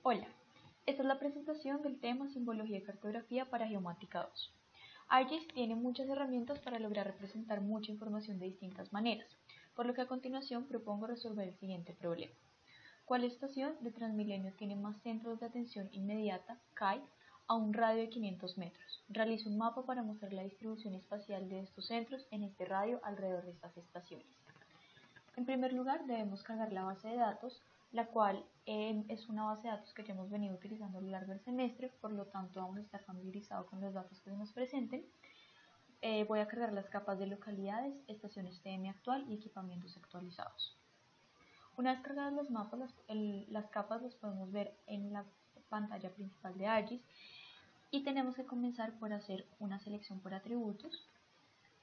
Hola, esta es la presentación del tema Simbología y Cartografía para Geomática 2. ArcGIS tiene muchas herramientas para lograr representar mucha información de distintas maneras, por lo que a continuación propongo resolver el siguiente problema. ¿Cuál estación de Transmilenio tiene más centros de atención inmediata, CAI, a un radio de 500 metros? Realizo un mapa para mostrar la distribución espacial de estos centros en este radio alrededor de estas estaciones. En primer lugar, debemos cargar la base de datos, la cual es una base de datos que ya hemos venido utilizando a lo largo del semestre, por lo tanto vamos a estar familiarizados con los datos que se nos presenten. Voy a cargar las capas de localidades, estaciones TM actual y equipamientos actualizados. Una vez cargados los mapas, las capas las podemos ver en la pantalla principal de ArcGIS y tenemos que comenzar por hacer una selección por atributos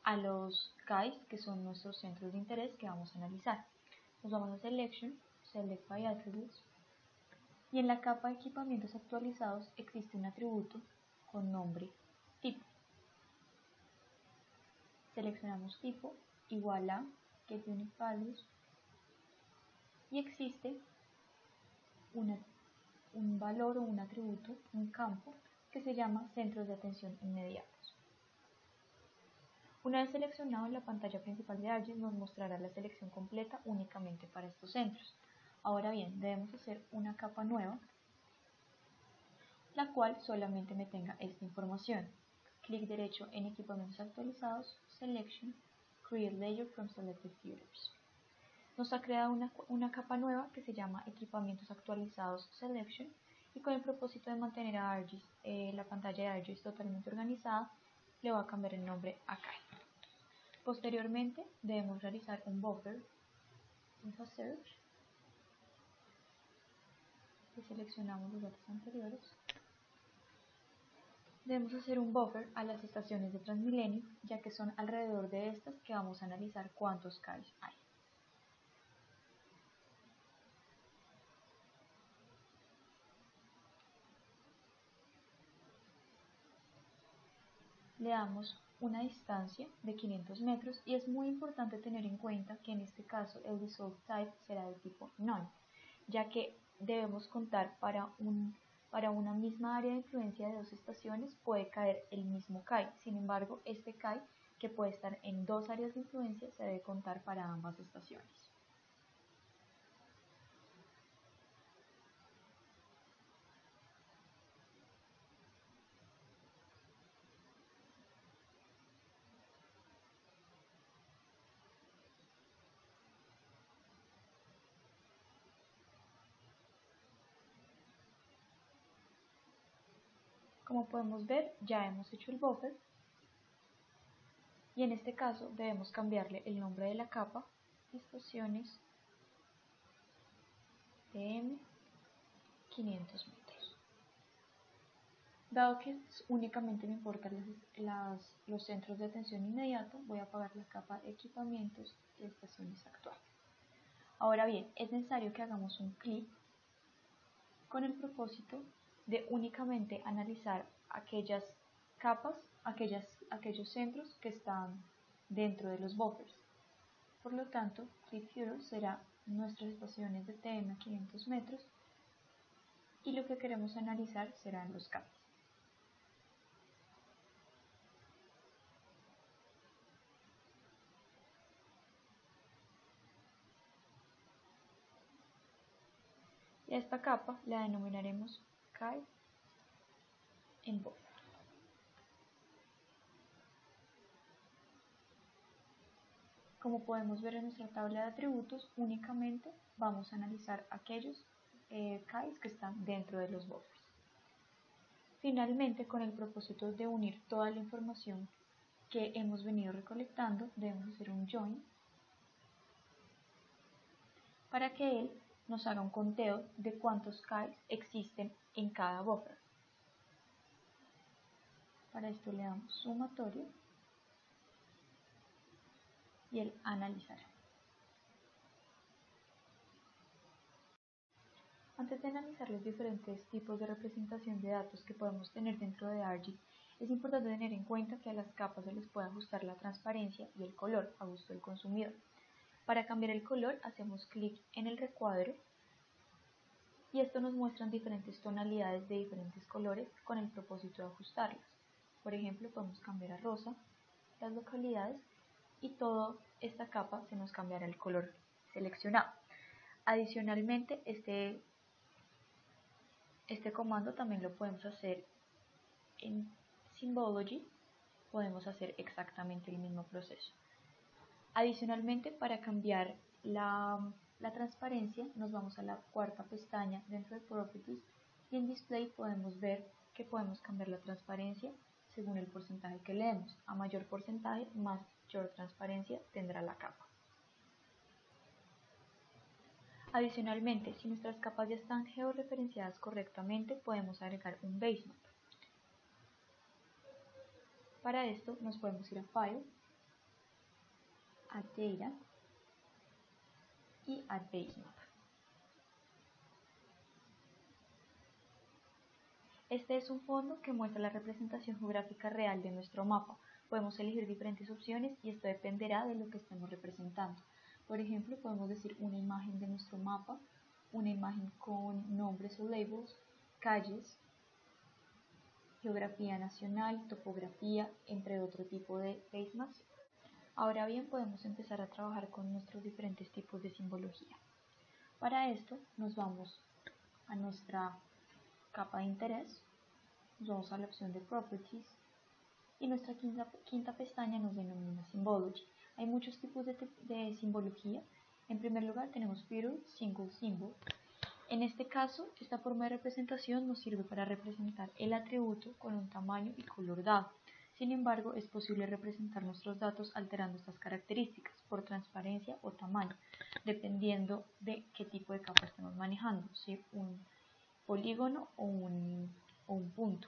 a los CAIs, que son nuestros centros de interés que vamos a analizar. Nos vamos a Selection, Select by Attributes, y en la capa de equipamientos actualizados existe un atributo con nombre tipo. Seleccionamos tipo, igual a GetUniqueValues, y existe un valor o un atributo, un campo, que se llama centros de atención inmediatos. Una vez seleccionado, en la pantalla principal de ArcGIS nos mostrará la selección completa únicamente para estos centros. Ahora bien, debemos hacer una capa nueva, la cual solamente me tenga esta información. Clic derecho en equipamientos actualizados, Selection, Create Layer from Selected Filters. Nos ha creado una capa nueva que se llama equipamientos actualizados Selection, y con el propósito de mantener a ArcGIS, la pantalla de ArcGIS totalmente organizada, le voy a cambiar el nombre a CAI. Posteriormente debemos realizar un buffer, InfoSearch, y seleccionamos los datos anteriores. Debemos hacer un buffer a las estaciones de Transmilenio, ya que son alrededor de estas que vamos a analizar cuántos CAIs hay. Le damos una distancia de 500 metros y es muy importante tener en cuenta que en este caso el Resolve Type será de tipo None, ya que debemos contar para una misma área de influencia de dos estaciones puede caer el mismo CAI. Sin embargo, este CAI, que puede estar en dos áreas de influencia, se debe contar para ambas estaciones. Como podemos ver, ya hemos hecho el buffer y en este caso debemos cambiarle el nombre de la capa, estaciones TM 500 metros. Dado que únicamente me importan los centros de atención inmediata, voy a apagar la capa equipamientos de estaciones actual. Ahora bien, es necesario que hagamos un clic con el propósito de únicamente analizar aquellas capas, aquellos centros que están dentro de los buffers. Por lo tanto, Click Filter será nuestras estaciones de TM a 500 metros y lo que queremos analizar serán los CAIs. Y a esta capa la denominaremos CAI en buffer. Como podemos ver en nuestra tabla de atributos, únicamente vamos a analizar aquellos CAIs que están dentro de los buffers. Finalmente, con el propósito de unir toda la información que hemos venido recolectando, debemos hacer un join para que él nos haga un conteo de cuántos CAIs existen en cada buffer. Para esto le damos sumatorio y él analizará. Antes de analizar los diferentes tipos de representación de datos que podemos tener dentro de ArcGIS, es importante tener en cuenta que a las capas se les puede ajustar la transparencia y el color a gusto del consumidor. Para cambiar el color hacemos clic en el recuadro y esto nos muestra diferentes tonalidades de diferentes colores con el propósito de ajustarlas. Por ejemplo, podemos cambiar a rosa las localidades y toda esta capa se nos cambiará el color seleccionado. Adicionalmente, este comando también lo podemos hacer en Symbology, podemos hacer exactamente el mismo proceso. Adicionalmente, para cambiar la transparencia, nos vamos a la cuarta pestaña dentro de Properties y en Display podemos ver que podemos cambiar la transparencia según el porcentaje que leemos. A mayor porcentaje, mayor transparencia tendrá la capa. Adicionalmente, si nuestras capas ya están georreferenciadas correctamente, podemos agregar un basemap. Para esto nos podemos ir a File, Add Data y Add Basemap. Este es un fondo que muestra la representación geográfica real de nuestro mapa. Podemos elegir diferentes opciones y esto dependerá de lo que estemos representando. Por ejemplo, podemos decir una imagen de nuestro mapa, una imagen con nombres o labels, calles, geografía nacional, topografía, entre otro tipo de basemaps. Ahora bien, podemos empezar a trabajar con nuestros diferentes tipos de simbología. Para esto nos vamos a nuestra capa de interés, nos vamos a la opción de Properties y nuestra quinta pestaña nos denomina Symbology. Hay muchos tipos de simbología. En primer lugar tenemos Feature, Single Symbol. En este caso, esta forma de representación nos sirve para representar el atributo con un tamaño y color dado. Sin embargo, es posible representar nuestros datos alterando estas características por transparencia o tamaño, dependiendo de qué tipo de capa estemos manejando, si un polígono o un punto.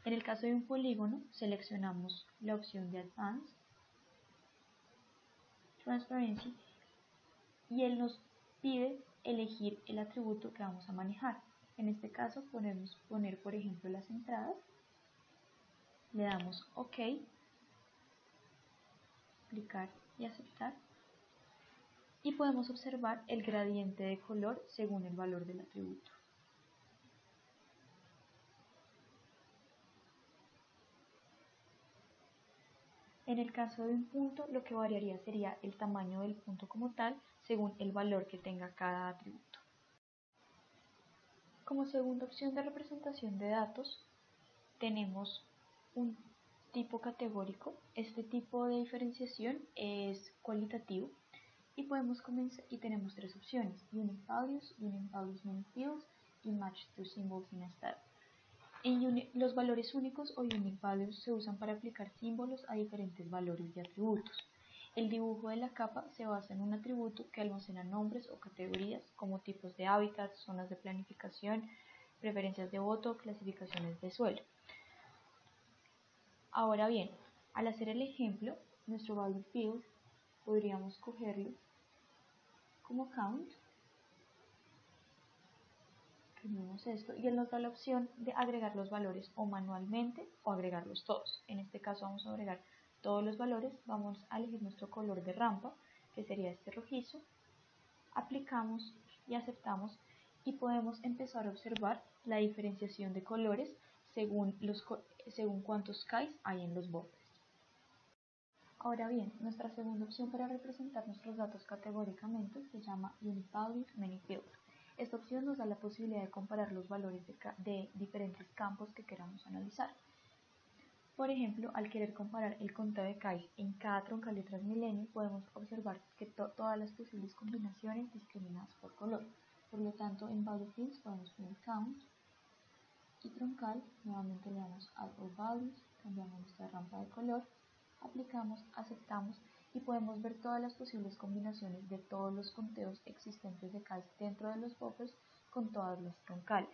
En el caso de un polígono, seleccionamos la opción de Advanced Transparency y él nos pide elegir el atributo que vamos a manejar. En este caso podemos poner, por ejemplo, las entradas, le damos OK, aplicar y aceptar y podemos observar el gradiente de color según el valor del atributo. En el caso de un punto, lo que variaría sería el tamaño del punto como tal, según el valor que tenga cada atributo. Como segunda opción de representación de datos, tenemos un tipo categórico. Este tipo de diferenciación es cualitativo y tenemos tres opciones: Unique Values Many Fields y Match to Symbols in a Style. Los valores únicos o unique values se usan para aplicar símbolos a diferentes valores de atributos. El dibujo de la capa se basa en un atributo que almacena nombres o categorías como tipos de hábitat, zonas de planificación, preferencias de voto, clasificaciones de suelo. Ahora bien, al hacer el ejemplo, nuestro value field podríamos cogerlo como count. Tenemos esto y él nos da la opción de agregar los valores o manualmente o agregarlos todos. En este caso vamos a agregar todos los valores, vamos a elegir nuestro color de rampa, que sería este rojizo, aplicamos y aceptamos y podemos empezar a observar la diferenciación de colores según cuántos kites hay en los bordes. Ahora bien, nuestra segunda opción para representar nuestros datos categóricamente se llama Unique Values Many Fields. Esta opción nos da la posibilidad de comparar los valores de diferentes campos que queramos analizar. Por ejemplo, al querer comparar el conteo de kites en cada troncal de Transmilenio, podemos observar que todas las posibles combinaciones discriminadas por color. Por lo tanto, en Value Fields podemos poner Count y troncal, nuevamente le damos Add All Values, cambiamos nuestra rampa de color, aplicamos, aceptamos y podemos ver todas las posibles combinaciones de todos los conteos existentes de kites dentro de los buffers con todas las troncales.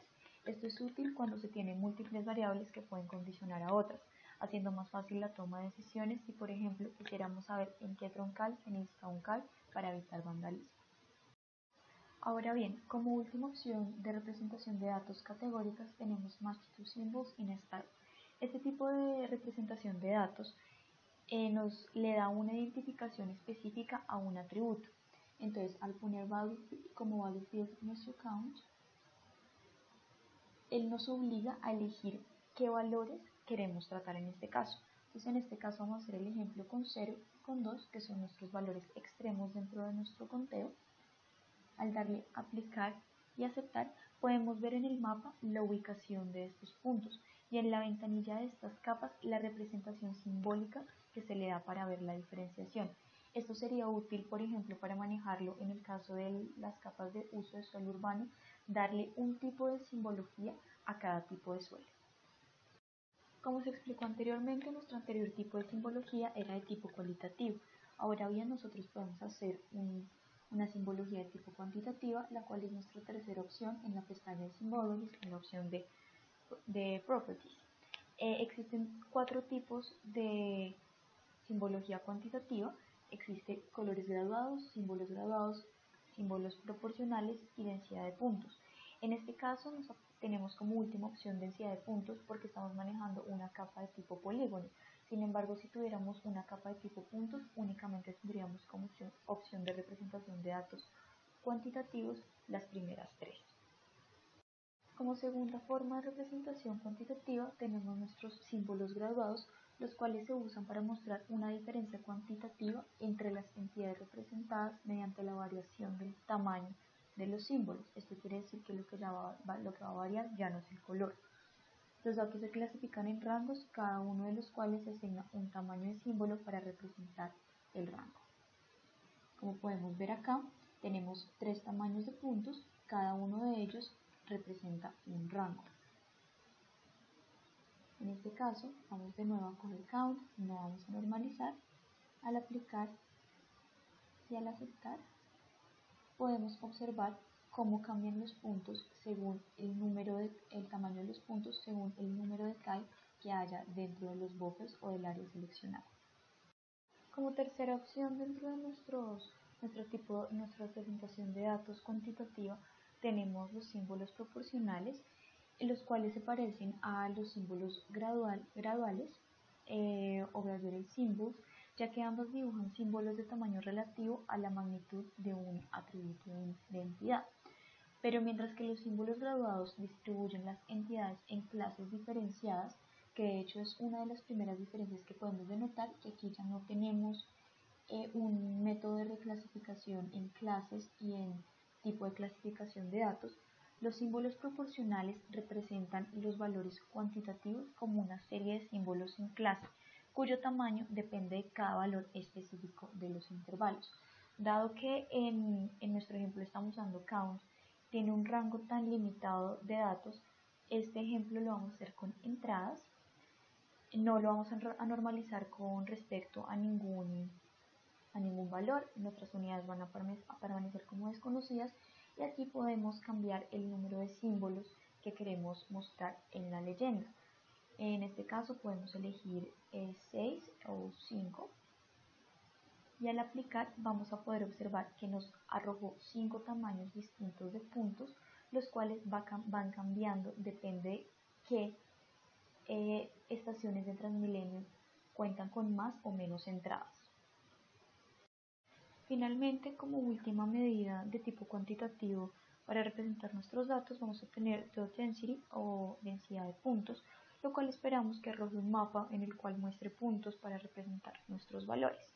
Esto es útil cuando se tienen múltiples variables que pueden condicionar a otras, haciendo más fácil la toma de decisiones si, por ejemplo, quisiéramos saber en qué troncal se necesita un kite para evitar vandalismo. Ahora bien, como última opción de representación de datos categóricas tenemos Match to Symbols in a Style. Este tipo de representación de datos nos le da una identificación específica a un atributo. Entonces, al poner como value field nuestro count, él nos obliga a elegir qué valores queremos tratar en este caso. Entonces en este caso vamos a hacer el ejemplo con 0 y con 2, que son nuestros valores extremos dentro de nuestro conteo. Al darle aplicar y aceptar, podemos ver en el mapa la ubicación de estos puntos y en la ventanilla de estas capas la representación simbólica que se le da para ver la diferenciación. Esto sería útil, por ejemplo, para manejarlo en el caso de las capas de uso de suelo urbano, darle un tipo de simbología a cada tipo de suelo. Como se explicó anteriormente, nuestro anterior tipo de simbología era de tipo cualitativo. Ahora bien, nosotros podemos hacer una simbología de tipo cuantitativa, la cual es nuestra tercera opción en la pestaña de Symbologies, en la opción de Properties. Existen 4 tipos de simbología cuantitativa. Existe colores graduados, símbolos proporcionales y densidad de puntos. En este caso tenemos como última opción densidad de puntos porque estamos manejando una capa de tipo polígono. Sin embargo, si tuviéramos una capa de tipo puntos, únicamente tendríamos como opción de representación de datos cuantitativos las primeras 3. Como segunda forma de representación cuantitativa tenemos nuestros símbolos graduados, los cuales se usan para mostrar una diferencia cuantitativa entre las entidades representadas mediante la variación del tamaño de los símbolos. Esto quiere decir que lo que va a variar ya no es el color. Los datos se clasifican en rangos, cada uno de los cuales se asigna un tamaño de símbolo para representar el rango. Como podemos ver acá, tenemos 3 tamaños de puntos, cada uno de ellos representa un rango. En este caso, vamos de nuevo a coger count, no vamos a normalizar. Al aplicar y al aceptar, podemos observar cómo cambian los puntos según el tamaño de los puntos según el número de key que haya dentro de los buffers o del área seleccionada. Como tercera opción dentro de nuestra representación de datos cuantitativa, tenemos los símbolos proporcionales, los cuales se parecen a los símbolos graduales o gradual symbols, ya que ambos dibujan símbolos de tamaño relativo a la magnitud de un atributo de entidad. Pero mientras que los símbolos graduados distribuyen las entidades en clases diferenciadas, que de hecho es una de las primeras diferencias que podemos denotar, que aquí ya no tenemos un método de reclasificación en clases y en tipo de clasificación de datos, los símbolos proporcionales representan los valores cuantitativos como una serie de símbolos en clase, cuyo tamaño depende de cada valor específico de los intervalos. Dado que en nuestro ejemplo estamos usando count, tiene un rango tan limitado de datos, este ejemplo lo vamos a hacer con entradas, no lo vamos a normalizar con respecto a ningún valor, nuestras unidades van a permanecer como desconocidas y aquí podemos cambiar el número de símbolos que queremos mostrar en la leyenda. En este caso podemos elegir 6 o 5 y al aplicar vamos a poder observar que nos arrojó 5 tamaños distintos de puntos, los cuales van cambiando, depende de qué estaciones de Transmilenio cuentan con más o menos entradas. Finalmente, como última medida de tipo cuantitativo para representar nuestros datos, vamos a tener dot density o densidad de puntos, lo cual esperamos que arroje un mapa en el cual muestre puntos para representar nuestros valores.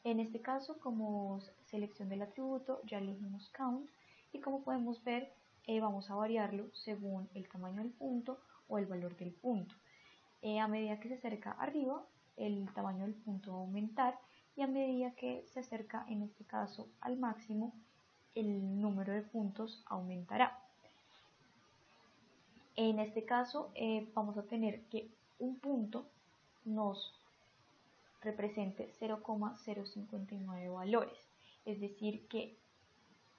En este caso, como selección del atributo, ya elegimos count y como podemos ver, vamos a variarlo según el tamaño del punto o el valor del punto. A medida que se acerca arriba, el tamaño del punto va a aumentar y a medida que se acerca, en este caso, al máximo, el número de puntos aumentará. En este caso, vamos a tener que un punto nos represente 0,059 valores, es decir que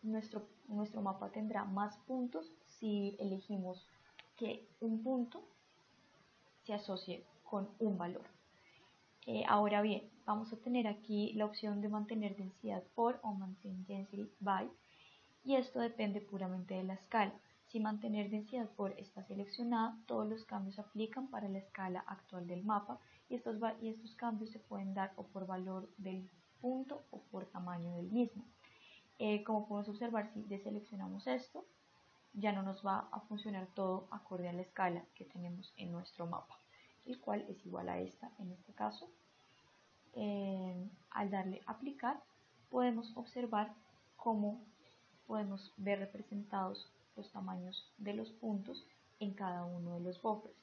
nuestro mapa tendrá más puntos si elegimos que un punto se asocie con un valor. Ahora bien, vamos a tener aquí la opción de mantener densidad por o maintain density by, y esto depende puramente de la escala. Si mantener densidad por está seleccionada, todos los cambios se aplican para la escala actual del mapa y estos cambios se pueden dar o por valor del punto o por tamaño del mismo. Como podemos observar, si deseleccionamos esto, ya no nos va a funcionar todo acorde a la escala que tenemos en nuestro mapa, el cual es igual a esta en este caso. Al darle aplicar podemos observar cómo podemos ver representados los tamaños de los puntos en cada uno de los buffers.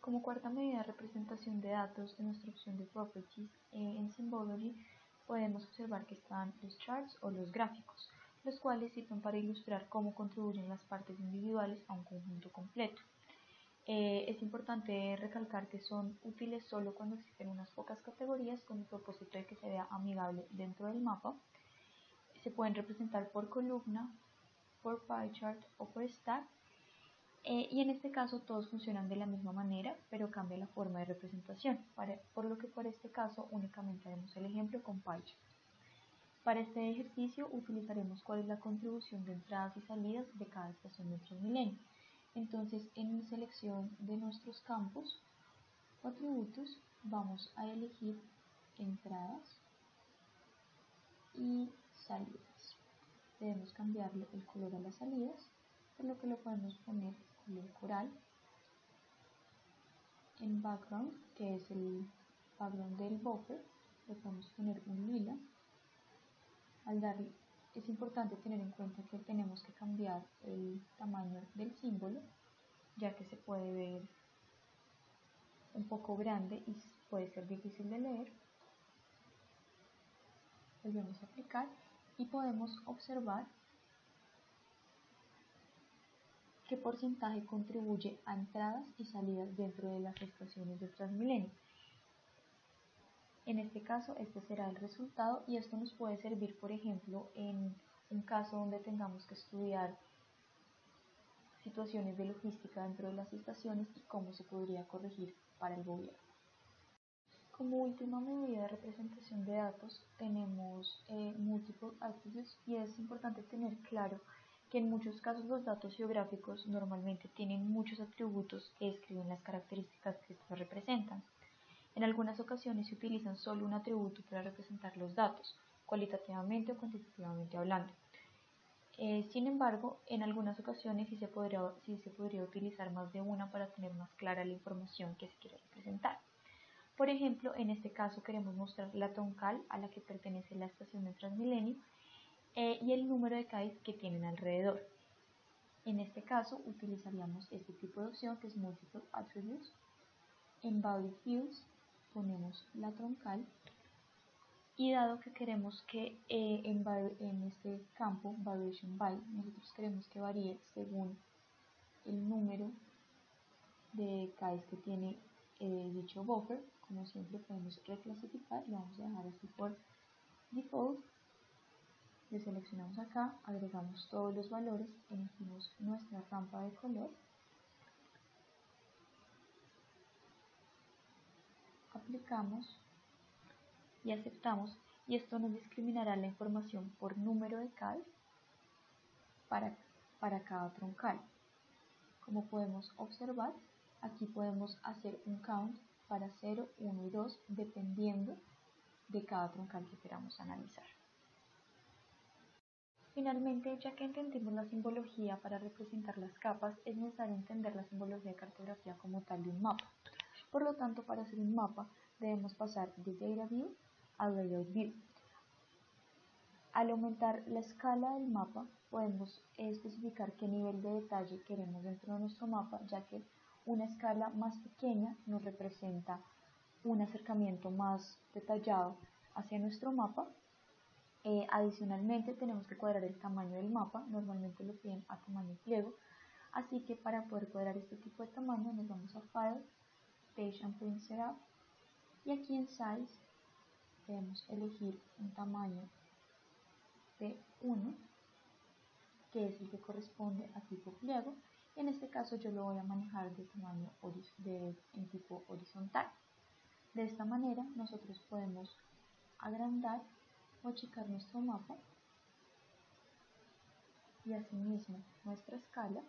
Como cuarta medida de representación de datos en nuestra opción de Properties en Symbology, podemos observar que están los charts o los gráficos, los cuales sirven para ilustrar cómo contribuyen las partes individuales a un conjunto completo. Es importante recalcar que son útiles solo cuando existen unas pocas categorías con el propósito de que se vea amigable dentro del mapa. Se pueden representar por columna, por pie chart o por stack. Y en este caso todos funcionan de la misma manera, pero cambia la forma de representación, por lo que por este caso únicamente haremos el ejemplo con pie chart. Para este ejercicio utilizaremos cuál es la contribución de entradas y salidas de cada estación de Transmilenio. Entonces, en selección de nuestros campos o atributos vamos a elegir entradas y salidas. Debemos cambiarle el color a las salidas, por lo que lo podemos poner color coral. En background, que es el background del buffer, le podemos poner un lila. Al darle, es importante tener en cuenta que tenemos que cambiar el tamaño del símbolo, ya que se puede ver un poco grande y puede ser difícil de leer. Volvemos a aplicar y podemos observar qué porcentaje contribuye a entradas y salidas dentro de las estaciones de Transmilenio. En este caso, este será el resultado y esto nos puede servir, por ejemplo, en un caso donde tengamos que estudiar situaciones de logística dentro de las estaciones y cómo se podría corregir para el gobierno. Como última medida de representación de datos tenemos Multiple Attributes, y es importante tener claro que en muchos casos los datos geográficos normalmente tienen muchos atributos que describen las características que estos representan. En algunas ocasiones se utilizan solo un atributo para representar los datos, cualitativamente o cuantitativamente hablando. Sin embargo, en algunas ocasiones sí se podría utilizar más de una para tener más clara la información que se quiere representar. Por ejemplo, en este caso queremos mostrar la troncal a la que pertenece la estación de Transmilenio y el número de calles que tienen alrededor. En este caso utilizaríamos este tipo de opción que es Multiple Attributes. En Value Fields ponemos la troncal y dado que queremos que en este campo Variation By nosotros queremos que varíe según el número de calles que tiene dicho buffer, como siempre podemos reclasificar, lo vamos a dejar así por default. Deseleccionamos acá, agregamos todos los valores, elegimos nuestra rampa de color, aplicamos y aceptamos, y esto nos discriminará la información por número de cal para cada troncal. Como podemos observar, aquí podemos hacer un count para 0, 1 y 2 dependiendo de cada troncal que queramos analizar. Finalmente, ya que entendimos la simbología para representar las capas, es necesario entender la simbología de cartografía como tal de un mapa. Por lo tanto, para hacer un mapa debemos pasar de Data View a Layout View. Al aumentar la escala del mapa, podemos especificar qué nivel de detalle queremos dentro de nuestro mapa, ya que una escala más pequeña nos representa un acercamiento más detallado hacia nuestro mapa. Adicionalmente tenemos que cuadrar el tamaño del mapa, normalmente lo piden a tamaño pliego, así que para poder cuadrar este tipo de tamaño nos vamos a File, Page and Print Setup y aquí en Size debemos elegir un tamaño de 1, que es el que corresponde a tipo pliego. En este caso yo lo voy a manejar de tamaño en tipo horizontal. De esta manera nosotros podemos agrandar o achicar nuestro mapa y asimismo nuestra escala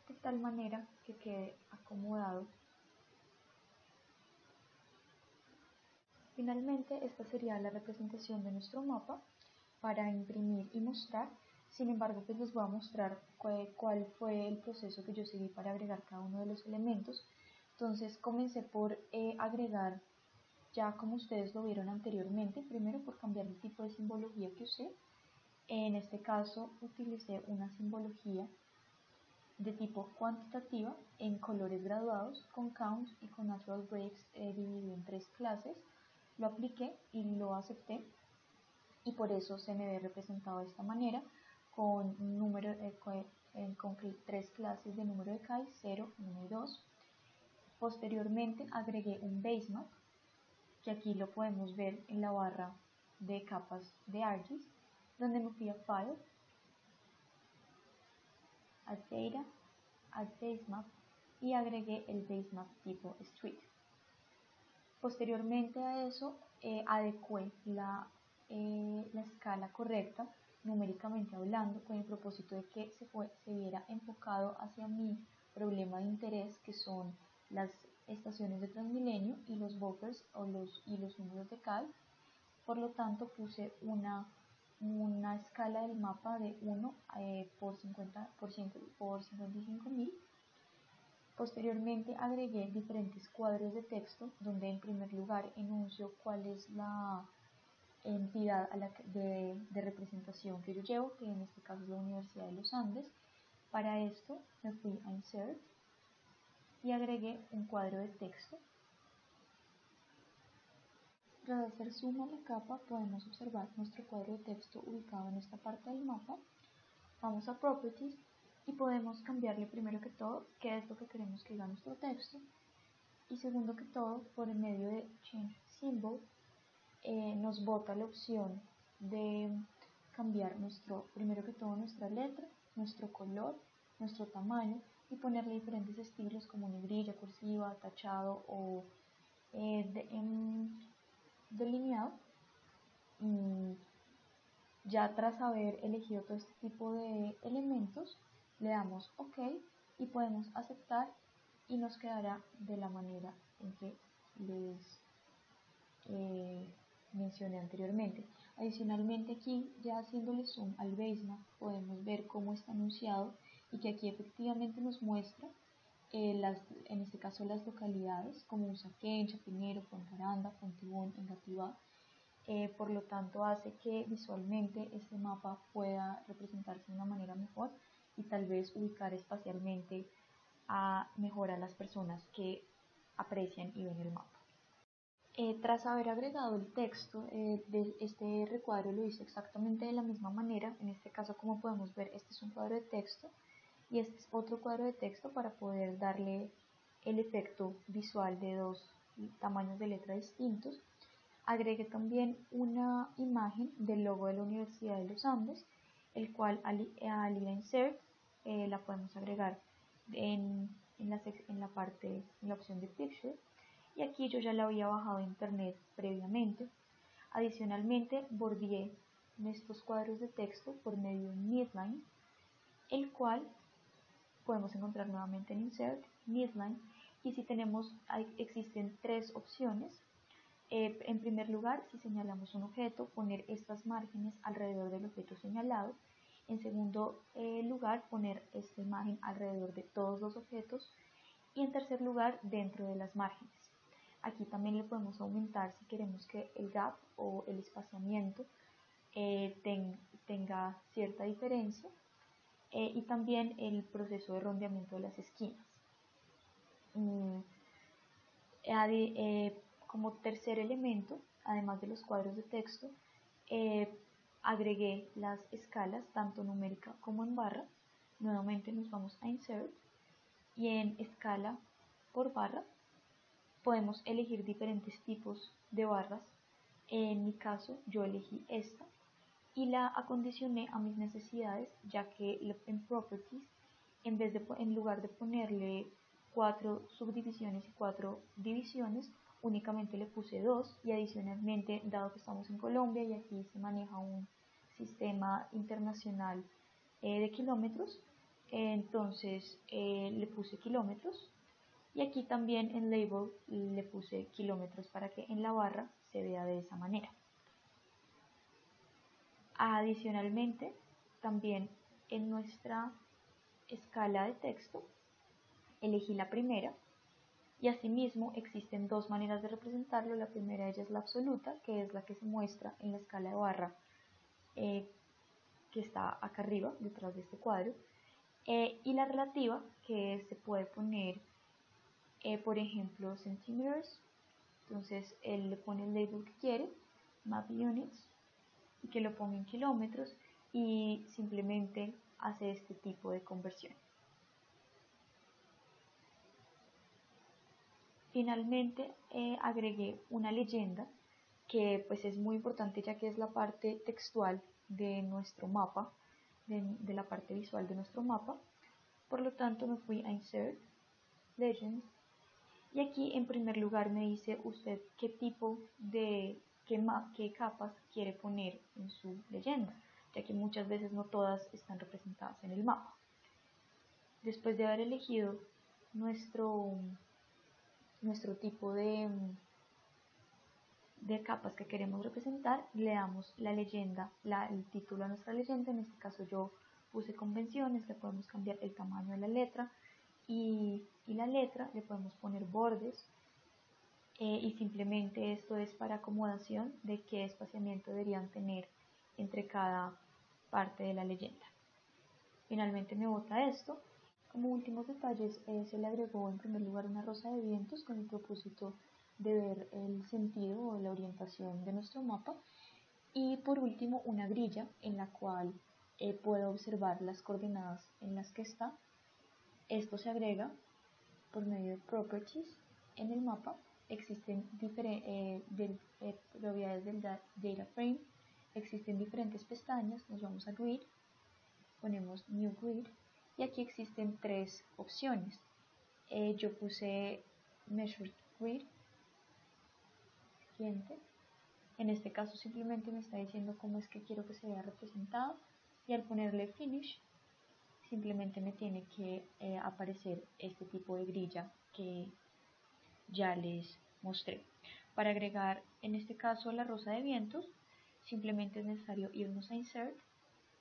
de tal manera que quede acomodado Finalmente, esta sería la representación de nuestro mapa para imprimir y mostrar. Sin embargo, pues les voy a mostrar cuál fue el proceso que yo seguí para agregar cada uno de los elementos. Entonces comencé por agregar, ya como ustedes lo vieron anteriormente, primero por cambiar el tipo de simbología que usé. En este caso utilicé una simbología de tipo cuantitativa en colores graduados con count y con natural breaks dividido en 3 clases. Lo apliqué y lo acepté, y por eso se me ve representado de esta manera con, con 3 clases de número de Kai, 0, 1 y 2. Posteriormente agregué un basemap, que aquí lo podemos ver en la barra de capas de ArcGIS, donde me fui a File, Add Data, Add Basemap y agregué el basemap tipo Street. Posteriormente a eso adecué la escala correcta, numéricamente hablando, con el propósito de que se viera enfocado hacia mi problema de interés, que son las estaciones de Transmilenio y los buffers y los números de Cal. Por lo tanto, puse una escala del mapa de 1 por 55.000. Posteriormente agregué diferentes cuadros de texto, donde en primer lugar enuncio cuál es la entidad de representación que yo llevo, que en este caso es la Universidad de los Andes. Para esto me fui a Insert y agregué un cuadro de texto. Tras hacer zoom a la capa podemos observar nuestro cuadro de texto ubicado en esta parte del mapa. Vamos a Properties y podemos cambiarle primero que todo qué es lo que queremos que diga nuestro texto, y segundo que todo, por el medio de Change Symbol nos bota la opción de cambiar primero que todo nuestra letra, nuestro color, nuestro tamaño, y ponerle diferentes estilos como negrilla, cursiva, tachado o delineado. Ya tras haber elegido todo este tipo de elementos, le damos OK y podemos aceptar, y nos quedará de la manera en que les mencioné anteriormente. Adicionalmente, aquí ya haciéndole zoom al basemap podemos ver cómo está anunciado, y que aquí efectivamente nos muestra en este caso las localidades como Usaquén, Chapinero, Puente Aranda, Fontibón, Engativá. Por lo tanto hace que visualmente este mapa pueda representarse de una manera mejor y tal vez ubicar espacialmente mejor a las personas que aprecian y ven el mapa. Tras haber agregado el texto, de este recuadro lo hice exactamente de la misma manera. En este caso, como podemos ver, este es un cuadro de texto y este es otro cuadro de texto para poder darle el efecto visual de dos tamaños de letra distintos. Agregué también una imagen del logo de la Universidad de los Andes, el cual al ir a Insert la podemos agregar en la opción de Picture, y aquí yo ya la había bajado de internet previamente. Adicionalmente bordeé estos cuadros de texto por medio de Midline, el cual podemos encontrar nuevamente en Insert, Midline, y si existen 3 opciones. En primer lugar, si señalamos un objeto, poner estas márgenes alrededor del objeto señalado. En segundo lugar, poner esta imagen alrededor de todos los objetos. Y en tercer lugar, dentro de las márgenes. Aquí también le podemos aumentar si queremos que el gap o el espaciamiento tenga cierta diferencia, y también el proceso de rondeamiento de las esquinas. Como tercer elemento, además de los cuadros de texto, agregué las escalas tanto numérica como en barra. Nuevamente nos vamos a Insert y en escala por barra podemos elegir diferentes tipos de barras. En mi caso yo elegí esta y la acondicioné a mis necesidades, ya que en Properties, en lugar de ponerle 4 subdivisiones y 4 divisiones, únicamente le puse 2, y adicionalmente, dado que estamos en Colombia y aquí se maneja un sistema internacional de kilómetros, entonces le puse kilómetros, y aquí también en Label le puse kilómetros para que en la barra se vea de esa manera. Adicionalmente, también en nuestra escala de texto elegí la primera y asimismo existen dos maneras de representarlo. La primera de ellas es la absoluta, que es la que se muestra en la escala de barra que está acá arriba, detrás de este cuadro, y la relativa, que se puede poner, por ejemplo, centímetros. Entonces él le pone el label que quiere, map units, y que lo ponga en kilómetros, y simplemente hace este tipo de conversión. Finalmente agregué una leyenda que pues es muy importante, ya que es la parte textual de nuestro mapa, de la parte visual de nuestro mapa. Por lo tanto me fui a Insert, Legend, y aquí en primer lugar me dice usted qué tipo de, qué capas quiere poner en su leyenda, ya que muchas veces no todas están representadas en el mapa. Después de haber elegido nuestro tipo de capas que queremos representar, le damos la leyenda, el título a nuestra leyenda. En este caso yo puse convenciones, le podemos cambiar el tamaño de la letra y la letra, le podemos poner bordes, y simplemente esto es para acomodación de qué espaciamiento deberían tener entre cada parte de la leyenda. Finalmente me bota esto. Como últimos detalles, se le agregó en primer lugar una rosa de vientos con el propósito de ver el sentido o la orientación de nuestro mapa, y por último una grilla en la cual puedo observar las coordenadas en las que está. Esto se agrega por medio de properties en el mapa. Existen propiedades del data frame, existen diferentes pestañas. Nos vamos a grid, ponemos new grid, y aquí existen tres opciones. Yo puse measure grid, siguiente. En este caso simplemente me está diciendo cómo es que quiero que se vea representado, y al ponerle finish simplemente me tiene que aparecer este tipo de grilla que ya les mostré. Para agregar en este caso la rosa de vientos, simplemente es necesario irnos a Insert,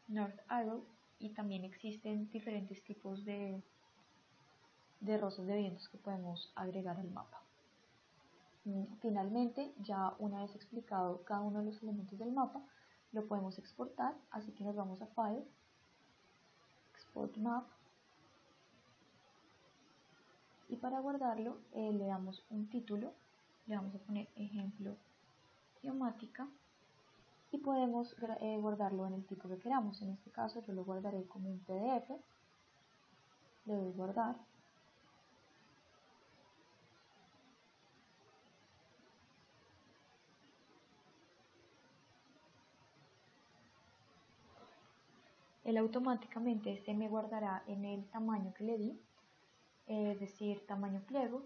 North Arrow, y también existen diferentes tipos de rosas de vientos que podemos agregar al mapa. Finalmente, ya una vez explicado cada uno de los elementos del mapa, lo podemos exportar, así que nos vamos a File, Export Map, y para guardarlo le damos un título, le vamos a poner ejemplo geomática, y podemos guardarlo en el tipo que queramos. En este caso yo lo guardaré como un PDF, le doy guardar, él automáticamente se me guardará en el tamaño que le di, es decir, tamaño pliego,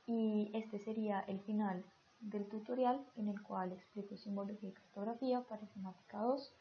y este sería el final del tutorial en el cual explico simbología y cartografía para Geomática 2.